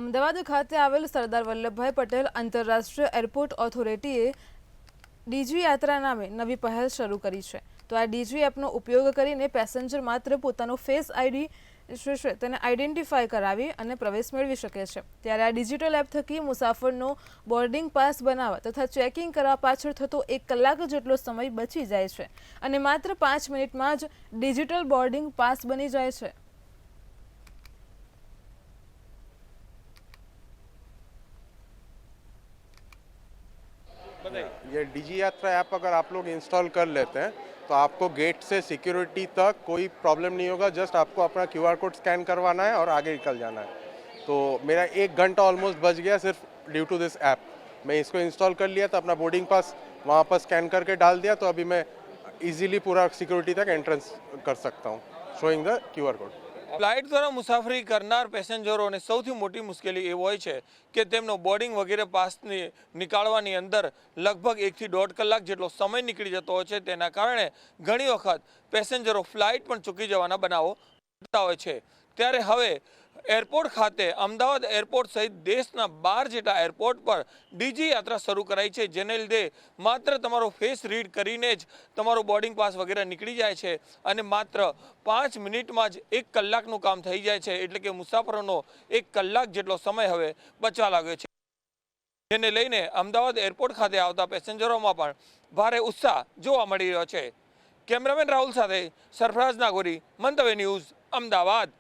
અમદાવાદ ખાતે આવેલ સરદાર વલ્લભભાઈ પટેલ આંતરરાષ્ટ્રીય એરપોર્ટ ઓથોરિટીએ ડીજી યાત્રા નામે નવી પહેલ શરૂ કરી છે। તો આ ડીજી એપનો ઉપયોગ કરીને પેસેન્જર માત્ર પોતાનો ફેસ આઈડી છે તેને આઈડેન્ટિફાઈ કરાવી અને પ્રવેશ મેળવી શકે છે। ત્યારે આ ડિજિટલ એપ થકી મુસાફરનો બોર્ડિંગ પાસ બનાવવા તથા ચેકિંગ કરવા પાછળ થતો 1 કલાક જેટલો સમય બચી જાય છે અને માત્ર 5 મિનિટમાં જ ડિજિટલ બોર્ડિંગ પાસ બની જાય છે। ये डीजी यात्रा ऐप अगर आप लोग इंस्टॉल कर लेते हैं तो आपको गेट से सिक्योरिटी तक कोई प्रॉब्लम नहीं होगा। जस्ट आपको अपना क्यूआर कोड स्कैन करवाना है और आगे निकल जाना है। तो मेरा 1 घंटा ऑलमोस्ट बच गया सिर्फ ड्यू टू दिस ऐप। मैं इसको इंस्टॉल कर लिया तो अपना बोर्डिंग पास वहाँ पर स्कैन करके डाल दिया, तो अभी मैं इजीली पूरा सिक्योरिटी तक एंट्रेंस कर सकता हूँ showing the QR code. Flight દ્વારા મુસાફરી કરનાર પેસેન્જરોને સૌથી મોટી મુશ્કેલી એ હોય છે કે તેમનો બોર્ડિંગ વગેરે પાસની નીકાળવાની અંદર લગભગ 1 થી 1.5 કલાક જેટલો સમય નીકળી જતો હોય છે। તેના કારણે ઘણી વખત પેસેન્જરો ફ્લાઇટ પણ ચૂકી જવાના બનાવો બનતા હોય છે। ત્યારે હવે એરપોર્ટ ખાતે અમદાવાદ એરપોર્ટ સહિત દેશના 12 જેટલા એરપોર્ટ પર ડીજી યાત્રા શરૂ કરાઈ છે, જેને લીધે માત્ર તમારો ફેસ રીડ કરીને જ તમારો બોર્ડિંગ પાસ વગેરે નીકળી જાય છે અને માત્ર 5 મિનિટમાં જ 1 કલાકનું કામ થઈ જાય છે। એટલે કે મુસાફરોનો 1 કલાક જેટલો સમય હવે બચવા લાગ્યો છે, જેને લઈને અમદાવાદ એરપોર્ટ ખાતે આવતા પેસેન્જરોમાં પણ ભારે ઉત્સાહ જોવા મળી રહ્યો છે। કેમેરામેન રાહુલ સાથે સરફરાઝ નાગોરી, મંતવ્ય ન્યૂઝ, અમદાવાદ।